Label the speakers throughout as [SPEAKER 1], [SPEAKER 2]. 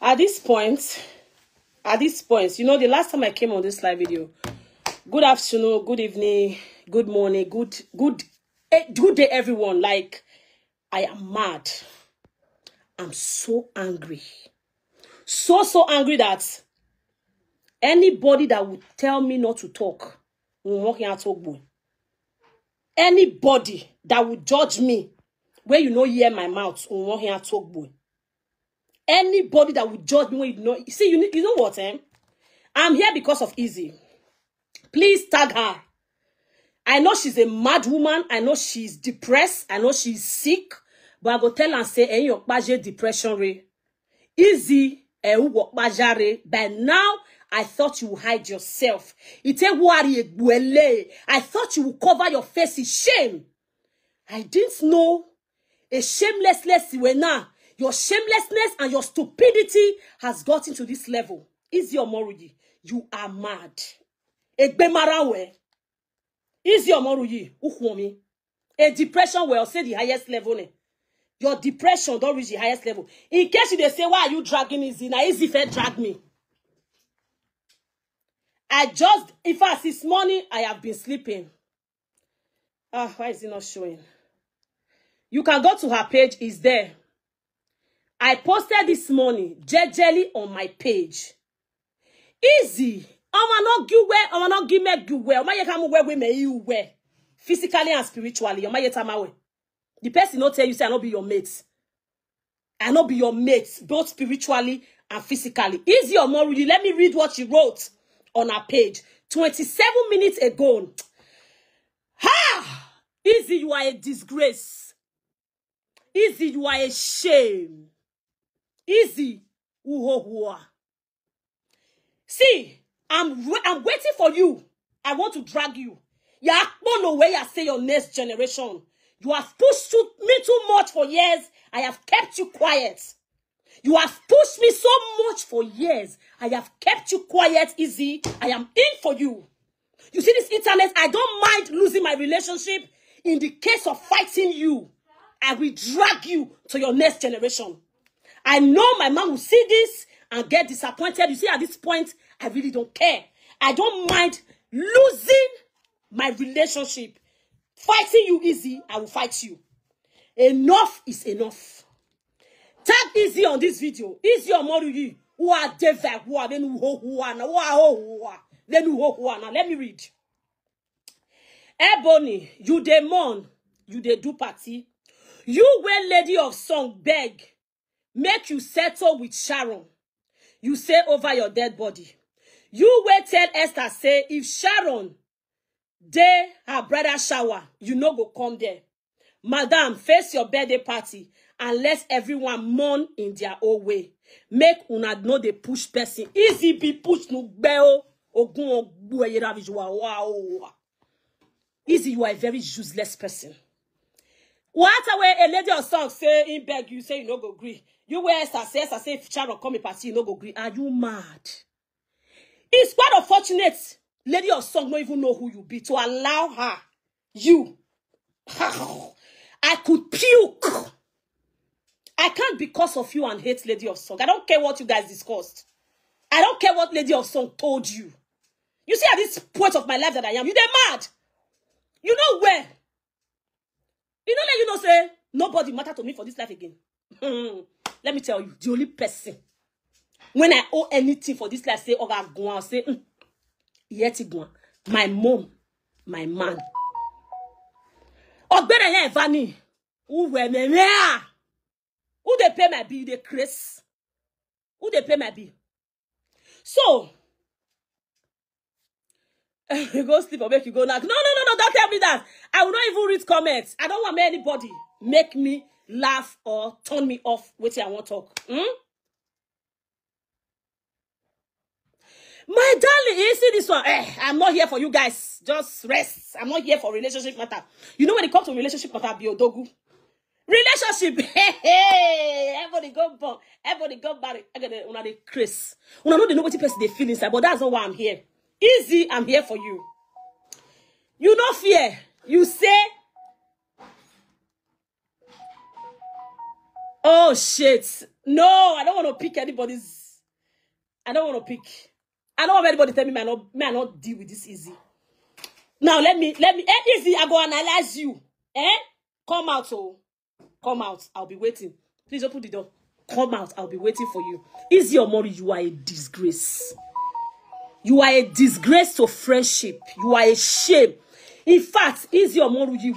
[SPEAKER 1] At this point, you know, the last time I came on this live video, good afternoon, good evening, good morning, good day, everyone. Like, I am mad. I'm so angry. So angry that anybody that would tell me not to talk, anybody that would judge me, where you know hear my mouth, anybody that would judge me when you know, see, you know what, I'm here because of Izzy. Please tag her. I know she's a mad woman. I know she's depressed. I know she's sick. But I go tell and say, your depression re. Izzy, by now, I thought you would hide yourself. I thought you would cover your face in shame. I didn't know a shamelessness now. Your shamelessness and your stupidity has gotten to this level. Izzy Omoruyi, you are mad. Egbe marawe. Izzy Omoruyi, ukhwomi. A depression will say the highest level. Your depression don't reach the highest level. In case they say, why are you dragging Izzy? Now Izzy fed drag me. In fact, this morning, I have been sleeping. Why is it not showing? You can go to her page, it's there. I posted this morning, jejely on my page. Izzy. I will not give me physically and spiritually. The person not tell you say I not be your mate. I not be your mate, both spiritually and physically. Izzy Omoruyi, let me read what she wrote on her page 27 minutes ago. Ha! Izzy, you are a disgrace. Izzy, you are a shame. Izzy, uhohua. See, I'm waiting for you. I want to drag you. You are no way I say your next generation. You have pushed me too much for years. I have kept you quiet. You have pushed me so much for years. I have kept you quiet, Izzy. I am in for you. You see this internet, I don't mind losing my relationship. In the case of fighting you, I will drag you to your next generation. I know my mom will see this and get disappointed. You see, at this point, I really don't care. I don't mind losing my relationship. Fighting you, Izzy, I will fight you. Enough is enough. Tag Izzy on this video. Izzy Omoruyi, who are devil, who are then who are now. Let me read. Ebony, you dey mourn, you dey do party. You were lady of song beg, make you settle with Sharon. You say over your dead body. You will tell Esther say if Sharon dey her brother shower, you no go come there. Madam, face your birthday party and let everyone mourn in their own way. Make una know they push person. Izzy be push no bell. Izzy, you are a very useless person. What way a lady of song say in beg you say you no go agree. You wear Esther say if Sharon come a party, you no go agree. Are you mad? It's quite unfortunate. Lady of song don't even know who you be to allow her. You. I could puke. I can't because of you and hate Lady of Song. I don't care what you guys discussed. I don't care what Lady of Song told you. You see at this point of my life that I am, you dey mad. You know where? You know say nobody matter to me for this life again. Let me tell you, the only person when I owe anything for this life say Oga go and say yeti go. My mom, my man. Ogbere here Vani. Who they pay my bill? They Chris. Who they pay my bill? So you go sleep or make you go now. No, don't tell me that. I will not even read comments. I don't want anybody make me laugh or turn me off. Wait till I want to talk. My darling, you see this one? I'm not here for you guys. Just rest. I'm not here for relationship matter. You know when it comes to relationship matter, be odogu. Relationship, everybody go born, everybody go married. Una dey Chris. Una know the nobody person they feel inside, but that's not why I'm here. Izzy, I'm here for you. You no fear. You say Oh shit. No, I don't want to pick anybody's. I don't want to pick. I don't want anybody to tell me may I not deal with this easy. Now let me easy, I go analyze you. Come out, oh. Come out. I'll be waiting. Please open the door. Come out. I'll be waiting for you. Easy Omori, you are a disgrace. You are a disgrace to friendship. You are a shame. In fact, Easy Omori, you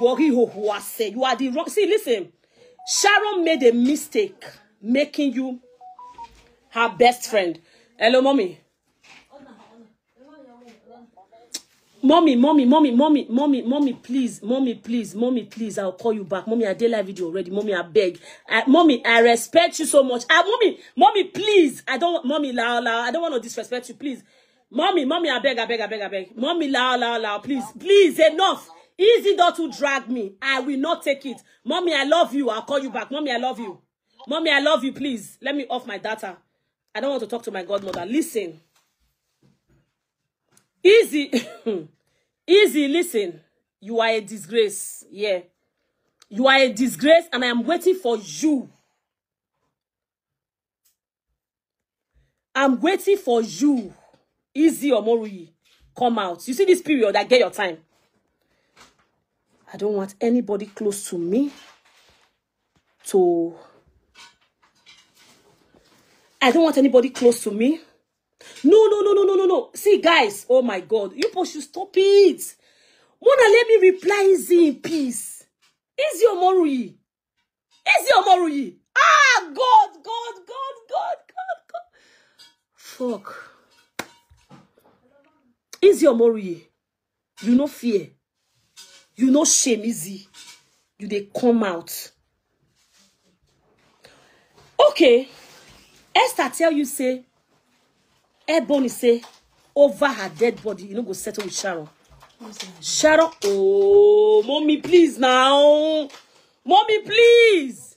[SPEAKER 1] are the wrong. See, listen. Sharon made a mistake making you her best friend. Hello, mommy. Mommy, please, I'll call you back. Mommy, I did live video already. Mommy, I beg. Mommy, I respect you so much. Mommy, please. Mommy, I don't want to disrespect you, please. Mommy, I beg. Mommy, please, enough. Easy not to drag me. I will not take it. Mommy, I love you. I'll call you back. Mommy, I love you. Mommy, I love you, please. Let me off my data. I don't want to talk to my godmother. Listen. Easy. Easy, listen. You are a disgrace. Yeah. You are a disgrace, and I am waiting for you. I'm waiting for you. Easy Omori. Come out. You see this period, I get your time. I don't want anybody close to me I don't want anybody close to me. No. See, guys, oh my God. You both should stop it. Mona, let me reply easy in peace. Easy Omori. Ah, God. Fuck. Easy Omori. You no fear. You no shame, Easy. You they come out. Okay. Esther tell you, say, Ebony say, over her dead body, you know, go settle with Sharon. Sharon, oh, mommy, please now. Mommy, please.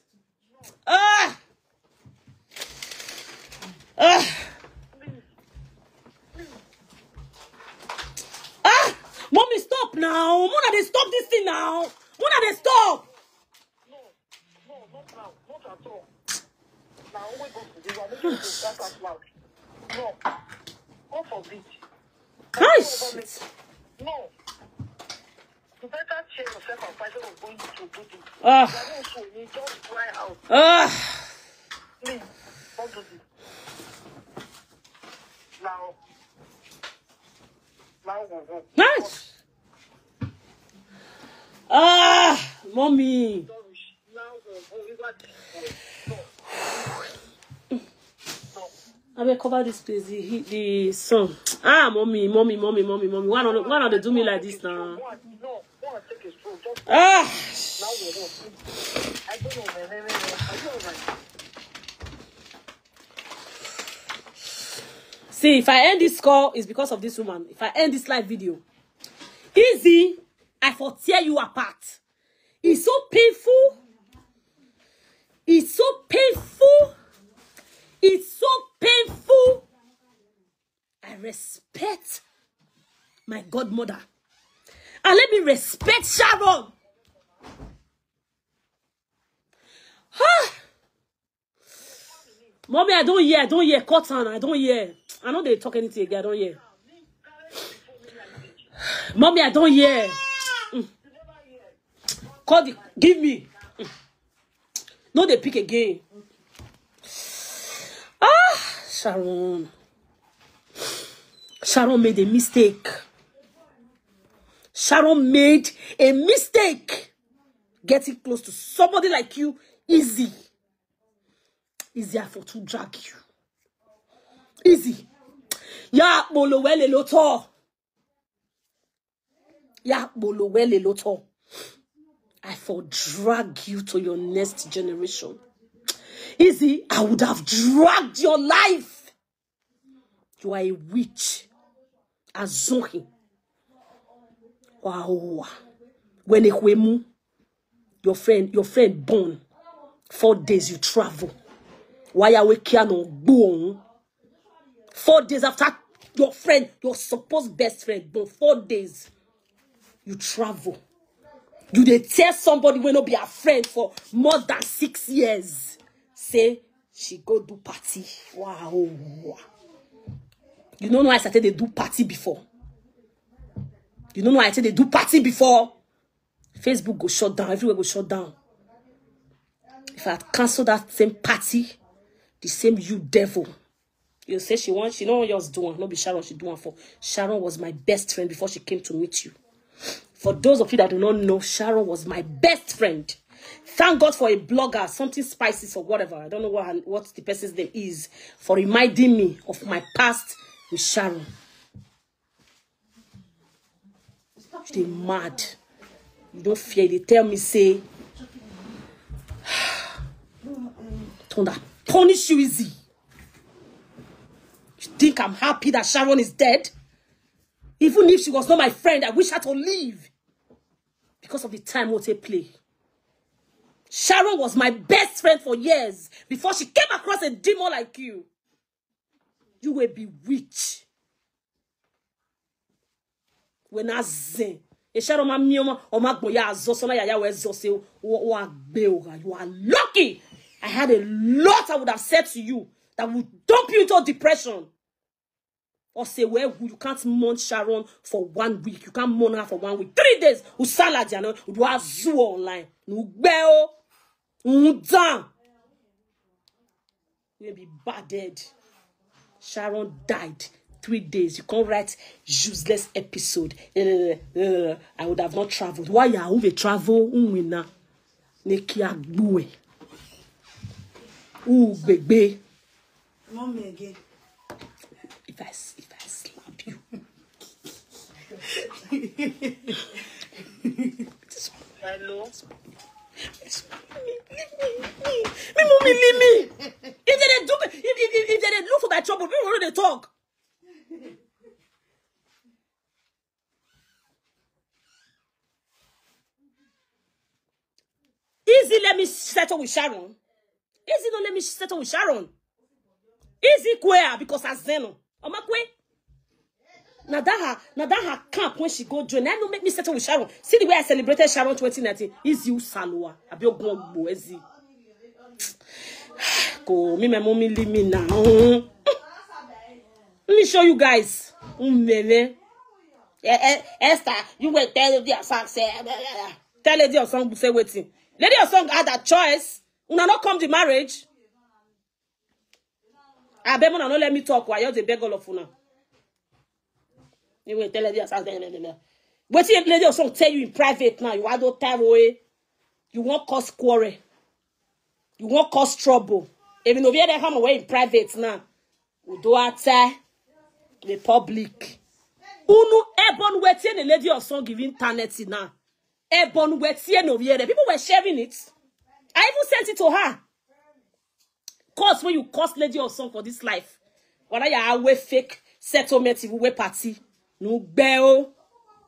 [SPEAKER 1] Mommy, stop now. Mona, they stop this thing now. Mona, they stop.
[SPEAKER 2] No, not now. Not at all. Now, always go to the one. That's as loud. No. Go for it.
[SPEAKER 1] Gosh.
[SPEAKER 2] No. You better change yourself and find out going to do this. You just cry out. Please, don't do this. Now.
[SPEAKER 1] Nice. Mommy. I will cover this place. The sun. Mommy. Why not they do me like this now?
[SPEAKER 2] No, take a stroll. I don't know.
[SPEAKER 1] See, if I end this call, it's because of this woman. If I end this live video, Easy, I for tear you apart. It's so painful. It's so painful. I respect my godmother. And let me respect Sharon. Mommy, I don't hear. Cotton, I don't hear. I know they talk anything again. I don't hear. Mommy, I don't hear. Give me. No, they pick again. Sharon made a mistake. Getting close to somebody like you, easy. Easier for to drag you. Easy. Ya bolowele loto. I for drag you to your next generation. Easy, I would have dragged your life. You are a witch. Azohi. Wow. When your friend born, 4 days you travel. Why are we born? 4 days after your friend, your supposed best friend, born, 4 days you travel. You they tell somebody will not be a friend for more than 6 years. say she go do party. Wow. You don't know I started they do party before. You don't know I said they do party before. Facebook go shut down. Everywhere go shut down. If I had cancelled that same party, the same you devil. You say she don't want yours doing. No be Sharon she doing for. Sharon was my best friend before she came to meet you. For those of you that do not know, Sharon was my best friend. Thank God for a blogger, something spicy or whatever. I don't know what the person's name is, for reminding me of my past with Sharon. They mad. You don't fear. They tell me, say, Thunder, punish you easy. You think I'm happy that Sharon is dead? Even if she was not my friend, I wish her to leave. Because of the time what they play. Sharon was my best friend for years before she came across a demon like you. You will be witch. When I say, you are lucky. I had a lot I would have said to you that would dump you into depression. Or say, well, you can't mourn Sharon for 1 week. You can't mourn her for 1 week. 3 days. Usala jano. Udwa zoo online. Nugbeo. Undan. You will be baded. Sharon died. 3 days. You can't write useless episode. I would have not traveled. Why you have travel? Unwina. Neki agbuwe. Bebe.
[SPEAKER 3] Mommy again.
[SPEAKER 1] If I slap you.
[SPEAKER 2] Hello?
[SPEAKER 1] Me, mommy, leave me. If they look for my trouble, people already talk. Easy, let me settle with Sharon. Easy, don't let me settle with Sharon. Easy, queer, because I zeno. Now that her camp when she go join, that don't make me settle with Sharon. See the way I celebrated Sharon 2019. Easy, Salwa. I be go easy. Go, me, my mommy leave me now. Let me show you guys. Esther, you will tell Lady of Song say. Tell Lady of Song say waiting. Lady of Song had that choice. Una not come to marriage. I beg una no let me talk. Why you dey beg all of una? You will tell Lady of Song. What if Lady of Song tell you in private now? You want to tell away. You won't cause quarrel. You won't cause trouble. Even if you come away in private now, we do at the public. Unu ebon wetie the Lady of Song giving internet now. Ebon wetie no here. People were sharing it. I even sent it to her. Cause when you cost Lady of Song for this life. Whether you are fake settlement, if you party. No bell.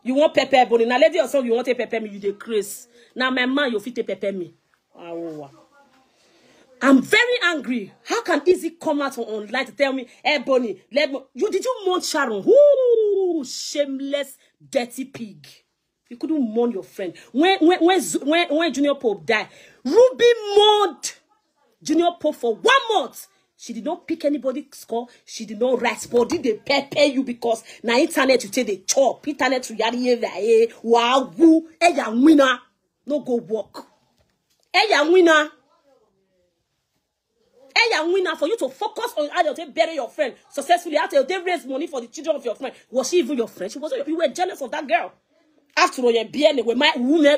[SPEAKER 1] You want pepper bone. Now Lady of Song, you want to pepper me, you decrease. Now my man, you fit to pepper me. I'm very angry. How can Izzy come out online to tell me, hey Bonnie, did you mourn Sharon? Ooh, shameless, dirty pig. You couldn't mourn your friend. When Junior Pope died, Ruby mourned Junior Pope for 1 month. She did not pick anybody's call. She did not write. But did they pay you because na internet you take the chop. Internet to yari wow eya winner. No go work. Eya winner. Eya winner for you to focus on how they bury your friend successfully. How they raise money for the children of your friend. Was she even your friend? She wasn't. You were jealous of that girl. After all, you're being with my woman,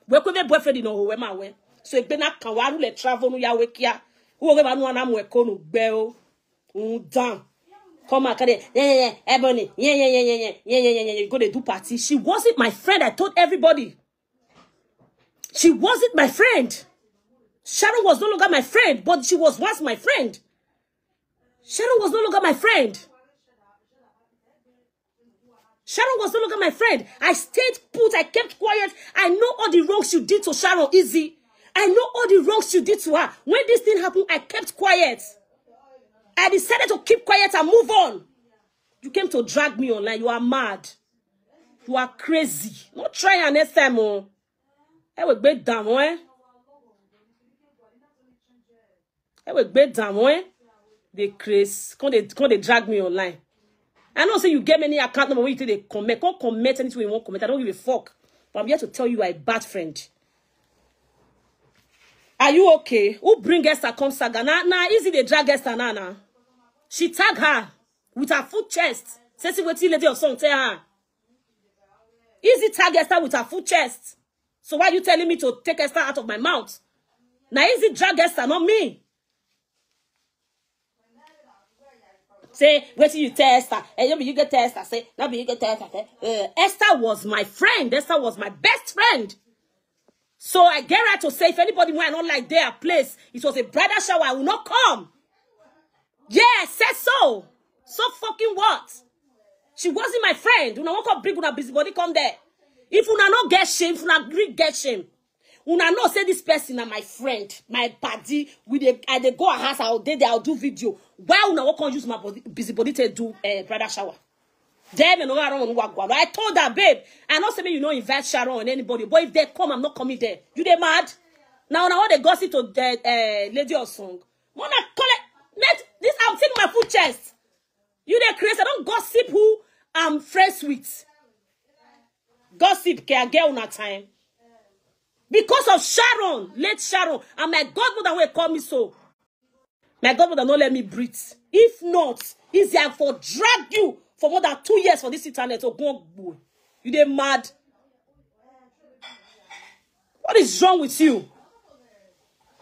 [SPEAKER 1] we could be boyfriend in our way. So it been a kawaru le travel no ya wekia. Who ever no na mo ekonu bell. Down. Come on, Ebony. Yeah. You go to do party. She wasn't my friend. I told everybody. She wasn't my friend. Sharon was no longer my friend, but she was once my friend. Sharon was no longer my friend. Sharon was no longer my friend. I stayed put. I kept quiet. I know all the wrongs you did to Sharon, Izzy. I know all the wrongs you did to her. When this thing happened, I kept quiet. I decided to keep quiet and move on. You came to drag me online. You are mad. You are crazy. Not try next time, oh. I will break down, eh? I will bet down when they craze, quand they drag me online. I know say you get many account number when you think they comment. Can't comment anything you want comment. I don't give a fuck. But I'm here to tell you I'm a bad friend. Are you okay? Who bring Esther come saga? Nah, easy they drag Esther now. She tag her with her full chest. Say see what lady of song tell her. Easy tag Esther with her full chest. So why are you telling me to take Esther out of my mouth? Now easy drag Esther, not me. Say, wait till you tell Esther. And you get Esther. Say, no, you get Esther. Esther was my friend. Esther was my best friend. So I get right to say, if anybody went on like their place, it was a bridal shower, I will not come. Yeah, I said so. So fucking what? She wasn't my friend. Una won't come bring una busybody come there. If una not get shame, if una agree get shame. Una know say this person is my friend, my buddy. They go a house, I'll do video. Why una won't come use my busybody to do bridal shower? I told her, babe, I not say me you know invite Sharon or anybody, but if they come, I'm not coming there. You they mad? Now they gossip to the lady of song. Mona collect this. I'm taking my full chest. You they crazy? I don't gossip who I'm friends with. Gossip can get on that time. Because of Sharon, late Sharon, and my godmother will call me so. My godmother not let me breathe. If not, it's there for drag you for more than 2 years for this internet. So go, you they mad? What is wrong with you?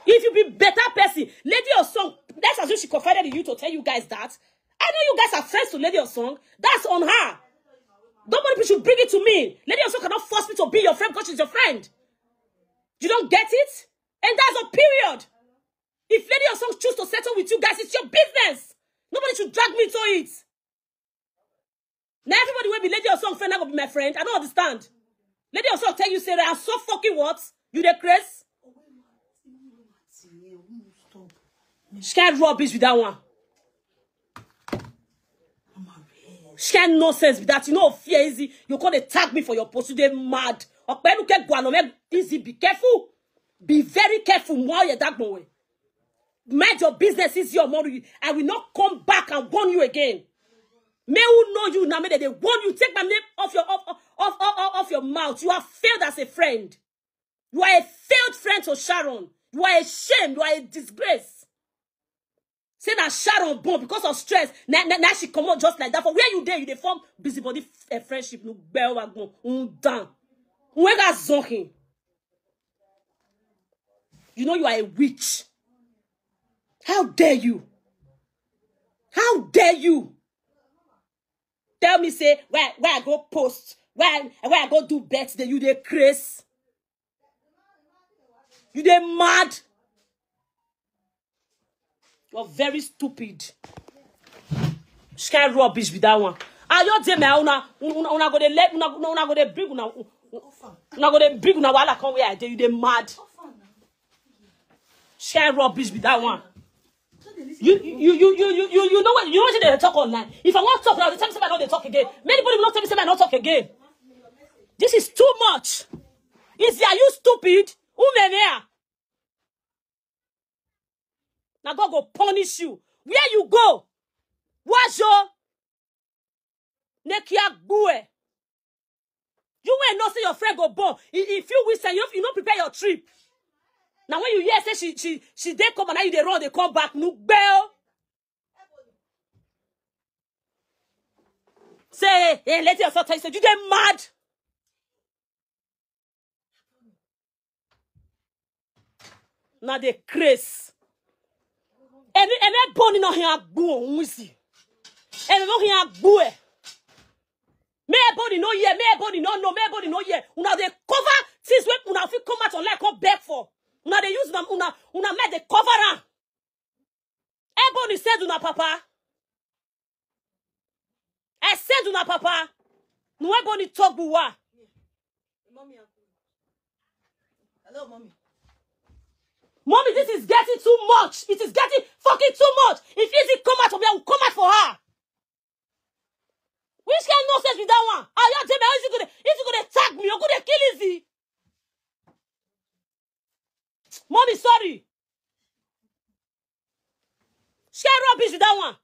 [SPEAKER 1] If you be better person, Lady of Song, that's as if she confided in you to tell you guys that. I know you guys are friends to Lady of Song. That's on her. Nobody should bring it to me. Lady of Song cannot force me to be your friend because she's your friend. You don't get it? And that's a period. If Lady of Song choose to settle with you guys, it's your business. Nobody should drag me to it. Now everybody will be Lady of Song friend, not gonna be my friend. I don't understand. Lady of Song tell you, say that I'm so fucking what? You the Chris? She can't rubbish with that one. She can't nonsense with that. You know, fear easy. You can't tag me for your post. You're mad. Easy. Be careful. Be very careful. While you're that boy. Mind your business is your money. I will not come back and warn you again. May who know you now, may they warn you. Take my name off your mouth. You have failed as a friend. You are a failed friend to Sharon. You are a shame. You are a disgrace. Say that Sharon born because of stress. Now she come out just like that. For where you there, you they form busybody friendship. No bell wagon. Down. Whoever zonking. You know you are a witch. How dare you? How dare you? Tell me, say, where I go post, where I go do birthday, you they crazy. You they mad. You're very stupid. She can't rubbish with that one. Are you telling me una go to let una go to bring una go to bring una wala come where I tell you they mad. She can't rubbish with that one. You know what they talk online. If I want to talk now, they tell me somebody not they talk again. Many people will not tell me somebody not talk again. This is too much. Are you stupid? Now God go punish you. Where you go? What's your nekia bue? You will not say your friend go born. If you wish and you don't prepare your trip. Now when you hear say she they come and now you they run, they come back. No bell. Say, hey, let yourself tell you, say, you they mad. Now they crazy. And that bone no here boo wisi. And no here boo. Me body no here, me body no no, me body no here. Una they cover since when una fit come out online come back for. Una they use them una make the cover am. Ebony said una papa. I said una papa. No ebony talk buwa.
[SPEAKER 3] Mommy. Hello, mommy.
[SPEAKER 1] Mommy, this is getting too much. It is getting fucking too much. If Izzy come out from here, I will come out for her. Which kind of nonsense with that one? Are you telling me Izzy gonna tag me? You're gonna kill Izzy. Mommy, sorry. Share rubbish with that one.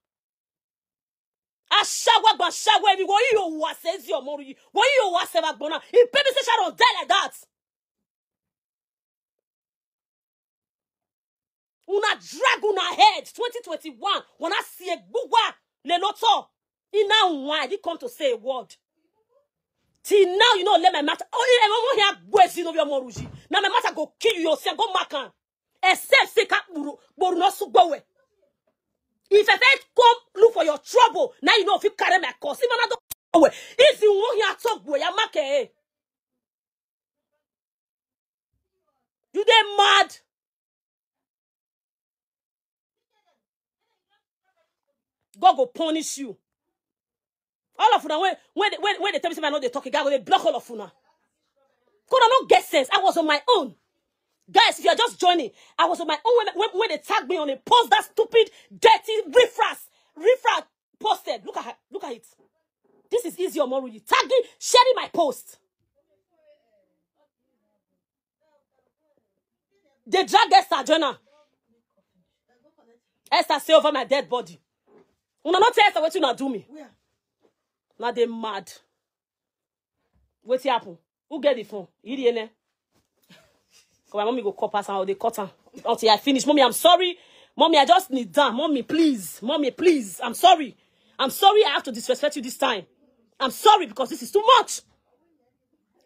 [SPEAKER 1] Ashagwa shagwa if you go was says your mori. What you was ever bona. If baby say Sharon die like that. Una drag una head 2021. When I see a bugwa le loto. Ina why did come to say a word. Till now you know let my matter. Oh, I'm here boys of your moruji. Now my matter go kill you yourself. Go makan. Except say boru no sugbowe. If I come look for your trouble, now you know if you carry my cause. If you want here talk, boy, you make you they mad. God go punish you. All of you when they tell me I know they talking, God will block all of you now. Because I don't get sense. I was on my own. Guys, if you are just joining, I was on my own when they tagged me on a post that stupid, dirty refract posted. Look at it. This is easy, Omoruyi. Tagging, sharing my post. They drag Esther Jonah. Esther say over my dead body. Una not tell Esther what you not do me. Now they mad. What happen? Who get the phone? Idiene. My mommy go call pass and they cut her until I finish. Mommy, I'm sorry. Mommy, I just need that. Mommy, please. Mommy, please. I'm sorry. I'm sorry I have to disrespect you this time. I'm sorry because this is too much.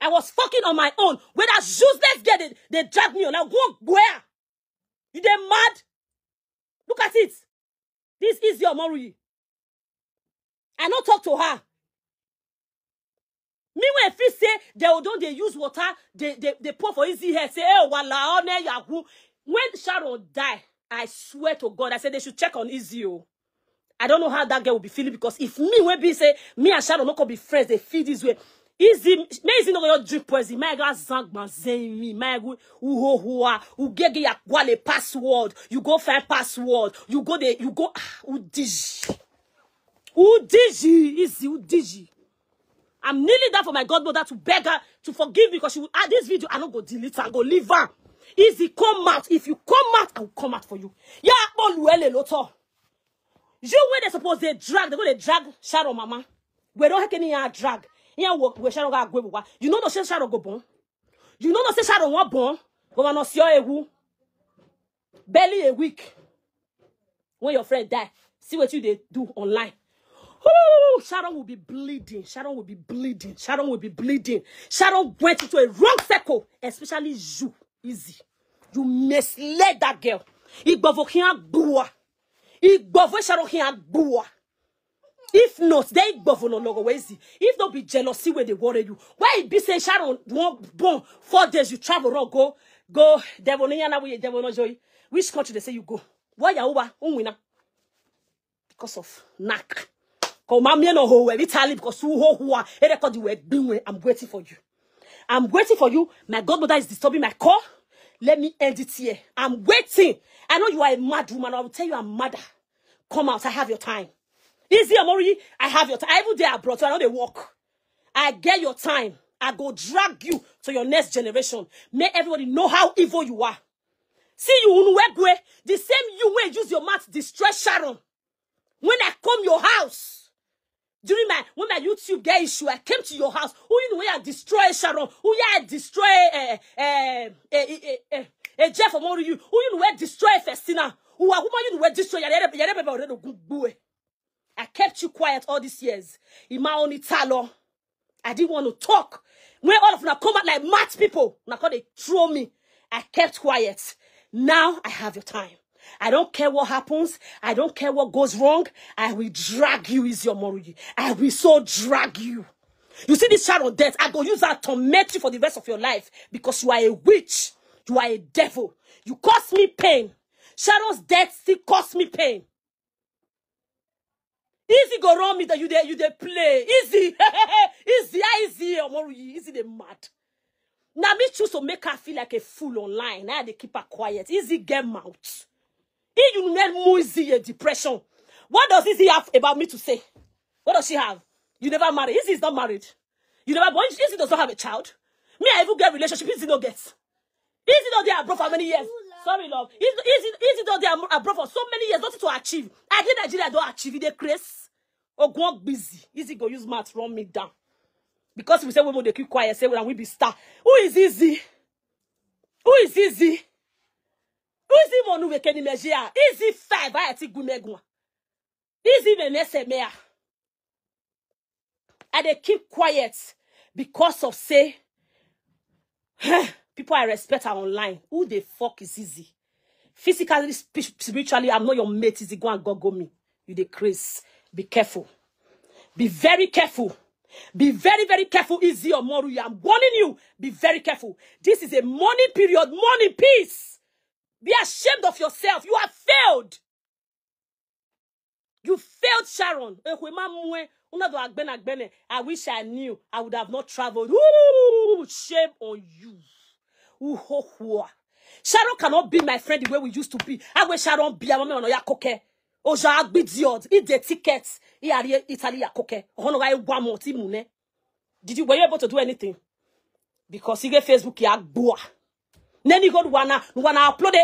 [SPEAKER 1] I was fucking on my own. When that useless girl, they dragged me on. I go where? You they mad? Look at it. This is your Omoruyi. I not talk to her. Me when if say they use water, they pour for easy hair, say, oh, wala, one yahu. When Sharon die, I swear to God, I said they should check on Izzy. I don't know how that girl will be feeling because if me when be say me and Sharon not gonna be friends, they feel this way. Izzy not gonna drink poison. My God, zang me. My God, u get ya wale password. You go find password. You go udigi. Izzy udigi. I'm kneeling down for my godmother to beg her to forgive me because she will add this video. I don't go delete her and go leave her. Izzy, come out. If you come out, I will come out for you. Yeah, Oluele Loto. You where they suppose they drag Sharon mama. We don't have any drag. Yeah, we Sharon go. You know no say Sharon go born. You know no say Sharon wa born. Go no see your barely a week. When your friend die, see what you they do online. Oh, Sharon will be bleeding. Sharon will be bleeding. Sharon will be bleeding. Sharon went into a wrong circle, especially you, Izzy. You misled that girl. If not, they no longer easy. If not be jealousy where they worry you. Why it be say Sharon won't born 4 days you travel around go devil no joy. Which country they say you go? Why you over unwinner? Because of knack. Come on, no ho Italy because I'm waiting for you. I'm waiting for you. My godmother is disturbing my call. Let me end it here. I'm waiting. I know you are a mad woman. I will tell you I'm mad. Come out. I have your time. Izzy Omoruyi, I have your time. Every day I brought you. I know they walk. I get your time. I go drag you to your next generation. Make everybody know how evil you are. See you Unwegwe. The same you way use your mouth to destroy Sharon. When I come your house. During when my YouTube get issue, I came to your house. Who you know where I destroy Sharon? Who you destroy Jeff Omoruyi? Who you know where destroy Festina? Who are you know where destroy I kept you quiet all these years. In my only talo, I didn't want to talk. When all of them come out like mad people, now they throw me. I kept quiet. Now I have your time. I don't care what happens. I don't care what goes wrong. I will drag you, Izzy Omoruyi. I will so drag you. You see this Sharon death, I go use that to torment you for the rest of your life because you are a witch. You are a devil. You cause me pain. Sharon's death still cause me pain. Izzy go wrong me that you they play. Izzy. Izzy Omoruyi. Izzy they mad. Now me choose to make her feel like a fool online. Now they keep her quiet. Izzy get mouth. If you need Izzy a depression, what does Izzy have about me to say? What does she have? You never married. Izzy is not married. You never born. Izzy does not have a child. Me, I even get relationship. Izzy no gets. Izzy not there abroad for many years. Sorry, love. Easy though they are abroad for so many years, nothing to achieve. I think Nigeria don't achieve it, Chris. Oh, go on busy. Easy go use math, run me down. Because we say women they keep quiet, say when we be star. Who is Easy? Who is Easy? Who is the one who we can measure? Easy 5, I think Gumegua. Easy Venesemea. And they keep quiet because of say people I respect are online. Who the fuck is Easy? Physically, spiritually, I'm not your mate. Easy, go and go me. You the Chris. Be careful. Be very careful. Be very, very careful, Easy or Moru. I'm warning you. Be very careful. This is a mourning period. Mourning peace. Be ashamed of yourself. You have failed. You failed, Sharon. I wish I knew. I would have not traveled. Ooh, shame on you. Ooh, Sharon cannot be my friend the way we used to be. I wish Sharon be a woman on your coke. Oja agbidiod. Eat the tickets. Italy ya coke. Did you were you able to do anything? Because you get Facebook ya boa. Then you go to wanna upload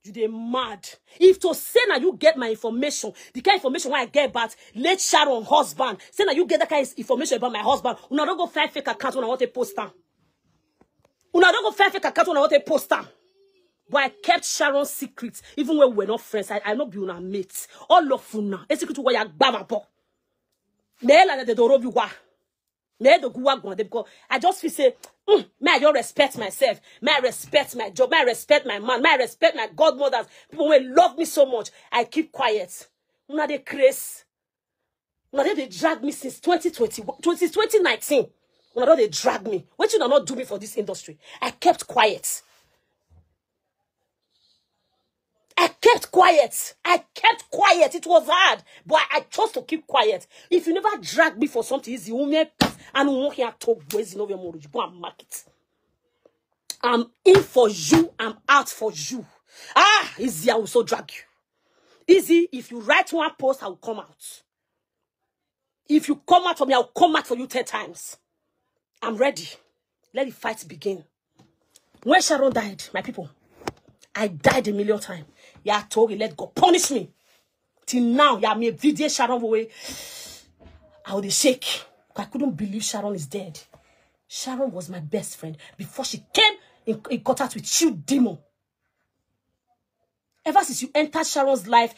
[SPEAKER 1] you dey mad. If to say now you get my information, the kind of information I get about late Sharon husband, say now you get that kind of information about my husband, una don't go find fake account when I want to post them. Una don't go find fake account when I want to post them. But I kept Sharon's secrets, even when we were not friends. I not be una mates. All of una. E secret wa ya gbama po. Me la de dorobi wa. Me do guwa gwande because I just feel say, may I just respect myself. May I respect my job. May I respect my man. May I respect my godmothers. People will love me so much. I keep quiet. Una de craze. Una they drag me since 2019. Una they drag me. What you not do me for this industry? I kept quiet. I kept quiet. I kept quiet. It was hard, but I chose to keep quiet. If you never drag me for something easy, and won't hear talk boys in over more. Go and market. I'm in for you. I'm out for you. Ah, Easy, I will so drag you. Easy, if you write one post, I will come out. If you come out for me, I will come out for you 10 times. I'm ready. Let the fight begin. When Sharon died, my people, I died a million times. Yeah, told you, let God punish me. Till now, yeah, me video Sharon away. I would shake. I couldn't believe Sharon is dead. Sharon was my best friend before she came in contact with you, demon. Ever since you entered Sharon's life,